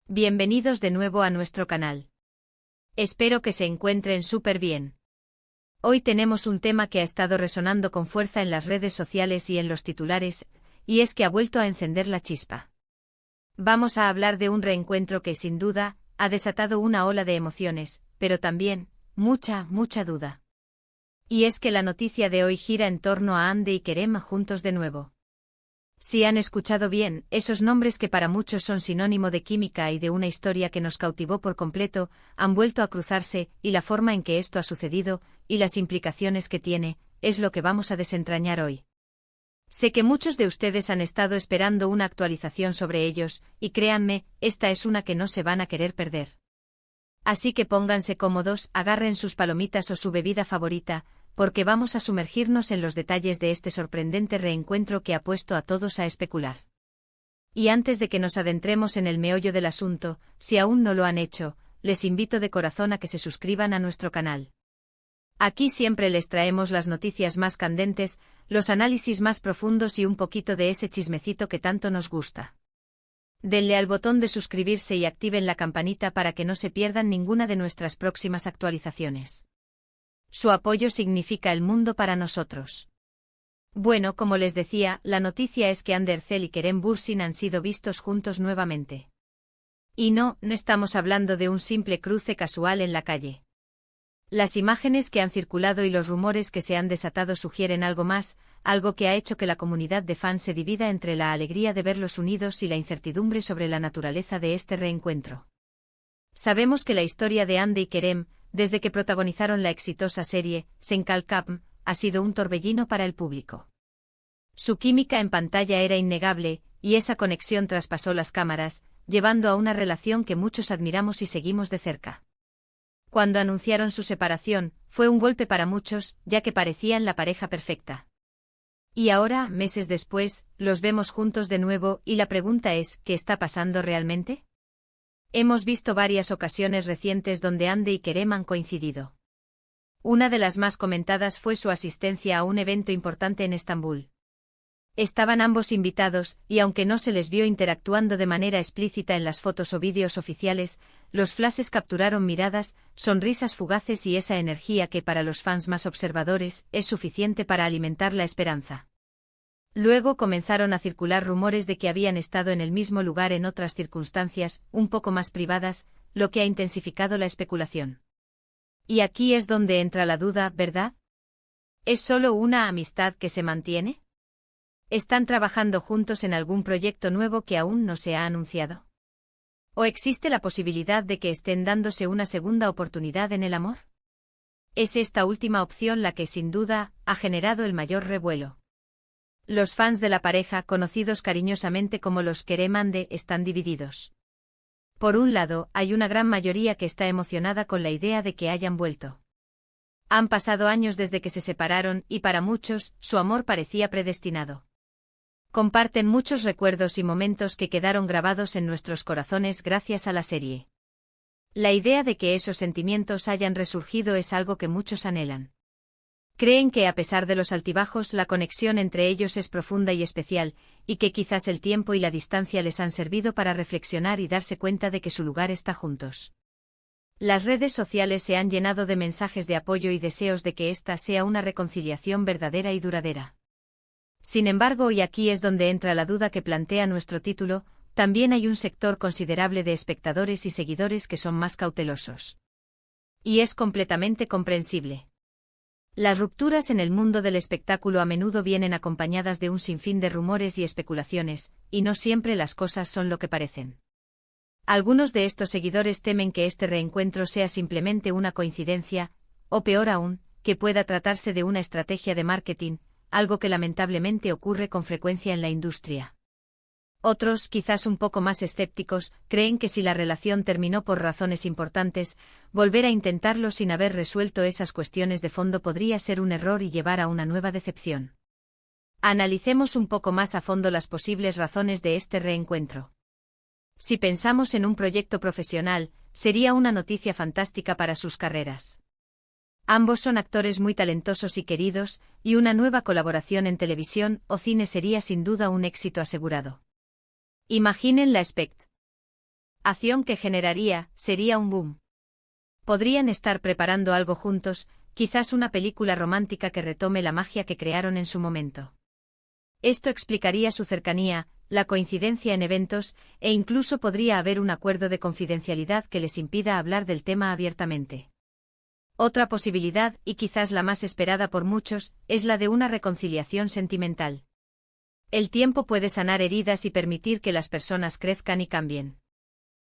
Bienvenidos de nuevo a nuestro canal. Espero que se encuentren súper bien. Hoy tenemos un tema que ha estado resonando con fuerza en las redes sociales y en los titulares, y es que ha vuelto a encender la chispa. Vamos a hablar de un reencuentro que, sin duda, ha desatado una ola de emociones, pero también, mucha duda. Y es que la noticia de hoy gira en torno a Hande y Kerem juntos de nuevo. Si han escuchado bien, esos nombres que para muchos son sinónimo de química y de una historia que nos cautivó por completo, han vuelto a cruzarse, y la forma en que esto ha sucedido, y las implicaciones que tiene, es lo que vamos a desentrañar hoy. Sé que muchos de ustedes han estado esperando una actualización sobre ellos, y créanme, esta es una que no se van a querer perder. Así que pónganse cómodos, agarren sus palomitas o su bebida favorita, porque vamos a sumergirnos en los detalles de este sorprendente reencuentro que ha puesto a todos a especular. Y antes de que nos adentremos en el meollo del asunto, si aún no lo han hecho, les invito de corazón a que se suscriban a nuestro canal. Aquí siempre les traemos las noticias más candentes, los análisis más profundos y un poquito de ese chismecito que tanto nos gusta. Denle al botón de suscribirse y activen la campanita para que no se pierdan ninguna de nuestras próximas actualizaciones. Su apoyo significa el mundo para nosotros. Bueno, como les decía, la noticia es que Hande Erçel y Kerem Bürsin han sido vistos juntos nuevamente. Y no estamos hablando de un simple cruce casual en la calle. Las imágenes que han circulado y los rumores que se han desatado sugieren algo más, algo que ha hecho que la comunidad de fans se divida entre la alegría de verlos unidos y la incertidumbre sobre la naturaleza de este reencuentro. Sabemos que la historia de Hande y Kerem, desde que protagonizaron la exitosa serie Sen Kalkam, ha sido un torbellino para el público. Su química en pantalla era innegable, y esa conexión traspasó las cámaras, llevando a una relación que muchos admiramos y seguimos de cerca. Cuando anunciaron su separación, fue un golpe para muchos, ya que parecían la pareja perfecta. Y ahora, meses después, los vemos juntos de nuevo, y la pregunta es, ¿qué está pasando realmente? Hemos visto varias ocasiones recientes donde Hande y Kerem han coincidido. Una de las más comentadas fue su asistencia a un evento importante en Estambul. Estaban ambos invitados, y aunque no se les vio interactuando de manera explícita en las fotos o vídeos oficiales, los flashes capturaron miradas, sonrisas fugaces y esa energía que para los fans más observadores es suficiente para alimentar la esperanza. Luego comenzaron a circular rumores de que habían estado en el mismo lugar en otras circunstancias, un poco más privadas, lo que ha intensificado la especulación. Y aquí es donde entra la duda, ¿verdad? ¿Es solo una amistad que se mantiene? ¿Están trabajando juntos en algún proyecto nuevo que aún no se ha anunciado? ¿O existe la posibilidad de que estén dándose una segunda oportunidad en el amor? Es esta última opción la que, sin duda, ha generado el mayor revuelo. Los fans de la pareja, conocidos cariñosamente como los Kerem-Hande, están divididos. Por un lado, hay una gran mayoría que está emocionada con la idea de que hayan vuelto. Han pasado años desde que se separaron y para muchos, su amor parecía predestinado. Comparten muchos recuerdos y momentos que quedaron grabados en nuestros corazones gracias a la serie. La idea de que esos sentimientos hayan resurgido es algo que muchos anhelan. Creen que a pesar de los altibajos la conexión entre ellos es profunda y especial, y que quizás el tiempo y la distancia les han servido para reflexionar y darse cuenta de que su lugar está juntos. Las redes sociales se han llenado de mensajes de apoyo y deseos de que esta sea una reconciliación verdadera y duradera. Sin embargo, y aquí es donde entra la duda que plantea nuestro título, también hay un sector considerable de espectadores y seguidores que son más cautelosos. Y es completamente comprensible. Las rupturas en el mundo del espectáculo a menudo vienen acompañadas de un sinfín de rumores y especulaciones, y no siempre las cosas son lo que parecen. Algunos de estos seguidores temen que este reencuentro sea simplemente una coincidencia, o peor aún, que pueda tratarse de una estrategia de marketing, algo que lamentablemente ocurre con frecuencia en la industria. Otros, quizás un poco más escépticos, creen que si la relación terminó por razones importantes, volver a intentarlo sin haber resuelto esas cuestiones de fondo podría ser un error y llevar a una nueva decepción. Analicemos un poco más a fondo las posibles razones de este reencuentro. Si pensamos en un proyecto profesional, sería una noticia fantástica para sus carreras. Ambos son actores muy talentosos y queridos, y una nueva colaboración en televisión o cine sería sin duda un éxito asegurado. Imaginen la acción que generaría sería un boom. Podrían estar preparando algo juntos, quizás una película romántica que retome la magia que crearon en su momento. Esto explicaría su cercanía, la coincidencia en eventos, e incluso podría haber un acuerdo de confidencialidad que les impida hablar del tema abiertamente. Otra posibilidad, y quizás la más esperada por muchos, es la de una reconciliación sentimental. El tiempo puede sanar heridas y permitir que las personas crezcan y cambien.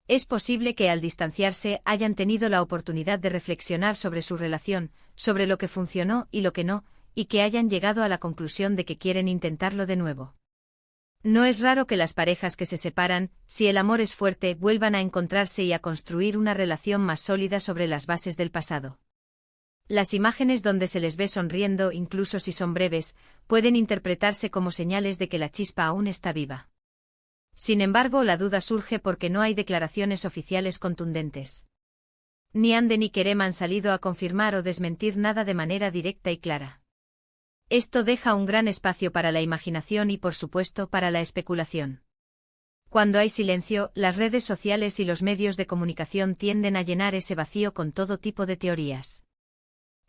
Es posible que al distanciarse hayan tenido la oportunidad de reflexionar sobre su relación, sobre lo que funcionó y lo que no, y que hayan llegado a la conclusión de que quieren intentarlo de nuevo. No es raro que las parejas que se separan, si el amor es fuerte, vuelvan a encontrarse y a construir una relación más sólida sobre las bases del pasado. Las imágenes donde se les ve sonriendo, incluso si son breves, pueden interpretarse como señales de que la chispa aún está viva. Sin embargo, la duda surge porque no hay declaraciones oficiales contundentes. Ni Hande ni Kerem han salido a confirmar o desmentir nada de manera directa y clara. Esto deja un gran espacio para la imaginación y, por supuesto, para la especulación. Cuando hay silencio, las redes sociales y los medios de comunicación tienden a llenar ese vacío con todo tipo de teorías.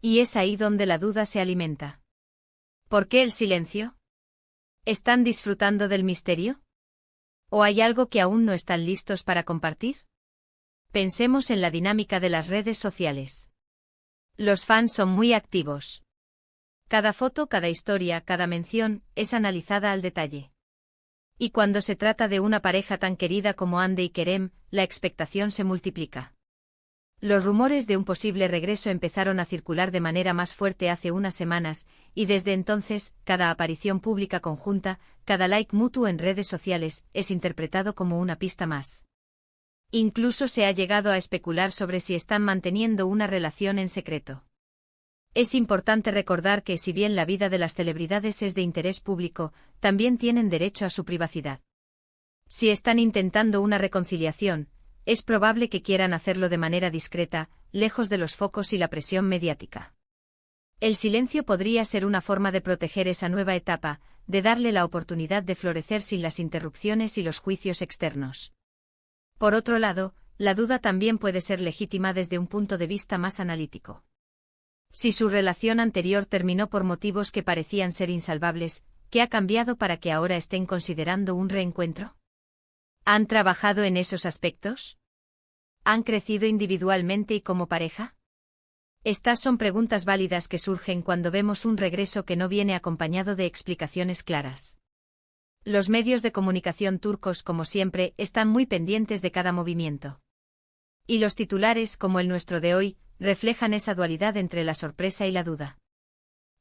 Y es ahí donde la duda se alimenta. ¿Por qué el silencio? ¿Están disfrutando del misterio? ¿O hay algo que aún no están listos para compartir? Pensemos en la dinámica de las redes sociales. Los fans son muy activos. Cada foto, cada historia, cada mención, es analizada al detalle. Y cuando se trata de una pareja tan querida como Hande y Kerem, la expectación se multiplica. Los rumores de un posible regreso empezaron a circular de manera más fuerte hace unas semanas, y desde entonces, cada aparición pública conjunta, cada like mutuo en redes sociales, es interpretado como una pista más. Incluso se ha llegado a especular sobre si están manteniendo una relación en secreto. Es importante recordar que si bien la vida de las celebridades es de interés público, también tienen derecho a su privacidad. Si están intentando una reconciliación, es probable que quieran hacerlo de manera discreta, lejos de los focos y la presión mediática. El silencio podría ser una forma de proteger esa nueva etapa, de darle la oportunidad de florecer sin las interrupciones y los juicios externos. Por otro lado, la duda también puede ser legítima desde un punto de vista más analítico. Si su relación anterior terminó por motivos que parecían ser insalvables, ¿qué ha cambiado para que ahora estén considerando un reencuentro? ¿Han trabajado en esos aspectos? ¿Han crecido individualmente y como pareja? Estas son preguntas válidas que surgen cuando vemos un regreso que no viene acompañado de explicaciones claras. Los medios de comunicación turcos, como siempre, están muy pendientes de cada movimiento. Y los titulares, como el nuestro de hoy, reflejan esa dualidad entre la sorpresa y la duda.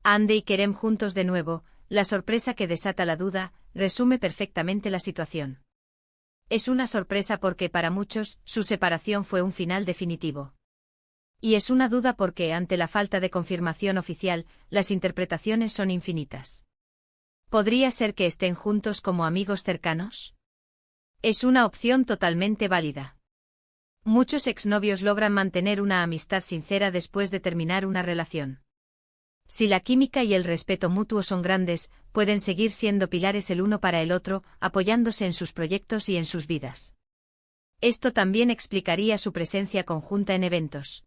Hande y Kerem juntos de nuevo, la sorpresa que desata la duda, resume perfectamente la situación. Es una sorpresa porque para muchos, su separación fue un final definitivo. Y es una duda porque, ante la falta de confirmación oficial, las interpretaciones son infinitas. ¿Podría ser que estén juntos como amigos cercanos? Es una opción totalmente válida. Muchos exnovios logran mantener una amistad sincera después de terminar una relación. Si la química y el respeto mutuo son grandes, pueden seguir siendo pilares el uno para el otro, apoyándose en sus proyectos y en sus vidas. Esto también explicaría su presencia conjunta en eventos.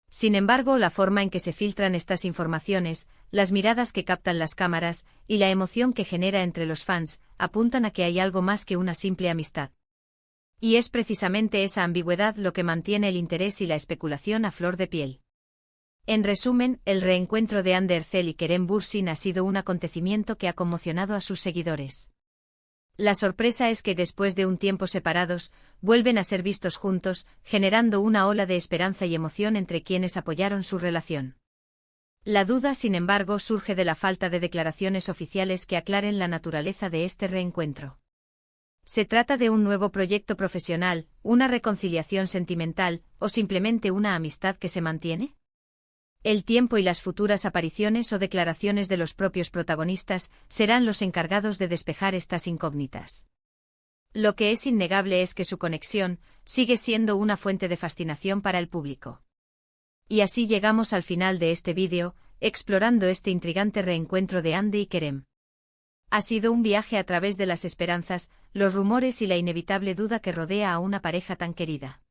Sin embargo, la forma en que se filtran estas informaciones, las miradas que captan las cámaras, y la emoción que genera entre los fans, apuntan a que hay algo más que una simple amistad. Y es precisamente esa ambigüedad lo que mantiene el interés y la especulación a flor de piel. En resumen, el reencuentro de Hande Erçel y Kerem Bürsin ha sido un acontecimiento que ha conmocionado a sus seguidores. La sorpresa es que después de un tiempo separados, vuelven a ser vistos juntos, generando una ola de esperanza y emoción entre quienes apoyaron su relación. La duda, sin embargo, surge de la falta de declaraciones oficiales que aclaren la naturaleza de este reencuentro. ¿Se trata de un nuevo proyecto profesional, una reconciliación sentimental, o simplemente una amistad que se mantiene? El tiempo y las futuras apariciones o declaraciones de los propios protagonistas serán los encargados de despejar estas incógnitas. Lo que es innegable es que su conexión sigue siendo una fuente de fascinación para el público. Y así llegamos al final de este vídeo, explorando este intrigante reencuentro de Hande y Kerem. Ha sido un viaje a través de las esperanzas, los rumores y la inevitable duda que rodea a una pareja tan querida.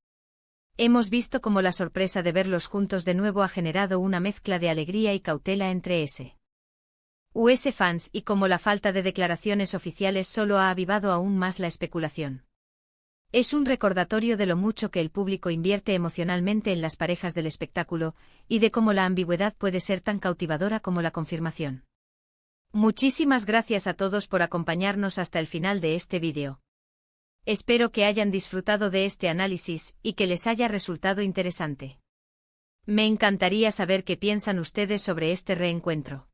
Hemos visto cómo la sorpresa de verlos juntos de nuevo ha generado una mezcla de alegría y cautela entre US fans y cómo la falta de declaraciones oficiales solo ha avivado aún más la especulación. Es un recordatorio de lo mucho que el público invierte emocionalmente en las parejas del espectáculo, y de cómo la ambigüedad puede ser tan cautivadora como la confirmación. Muchísimas gracias a todos por acompañarnos hasta el final de este vídeo. Espero que hayan disfrutado de este análisis y que les haya resultado interesante. Me encantaría saber qué piensan ustedes sobre este reencuentro.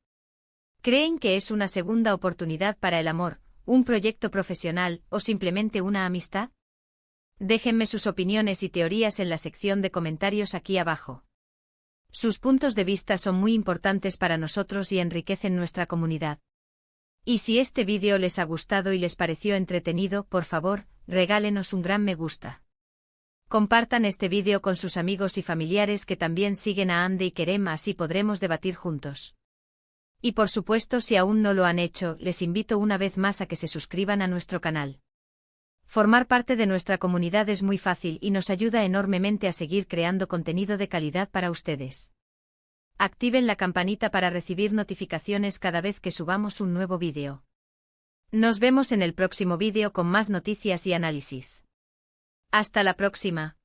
¿Creen que es una segunda oportunidad para el amor, un proyecto profesional o simplemente una amistad? Déjenme sus opiniones y teorías en la sección de comentarios aquí abajo. Sus puntos de vista son muy importantes para nosotros y enriquecen nuestra comunidad. Y si este vídeo les ha gustado y les pareció entretenido, por favor, regálenos un gran me gusta. Compartan este vídeo con sus amigos y familiares que también siguen a Ande y Kerem, así podremos debatir juntos. Y por supuesto, si aún no lo han hecho, les invito una vez más a que se suscriban a nuestro canal. Formar parte de nuestra comunidad es muy fácil y nos ayuda enormemente a seguir creando contenido de calidad para ustedes. Activen la campanita para recibir notificaciones cada vez que subamos un nuevo vídeo. Nos vemos en el próximo vídeo con más noticias y análisis. Hasta la próxima.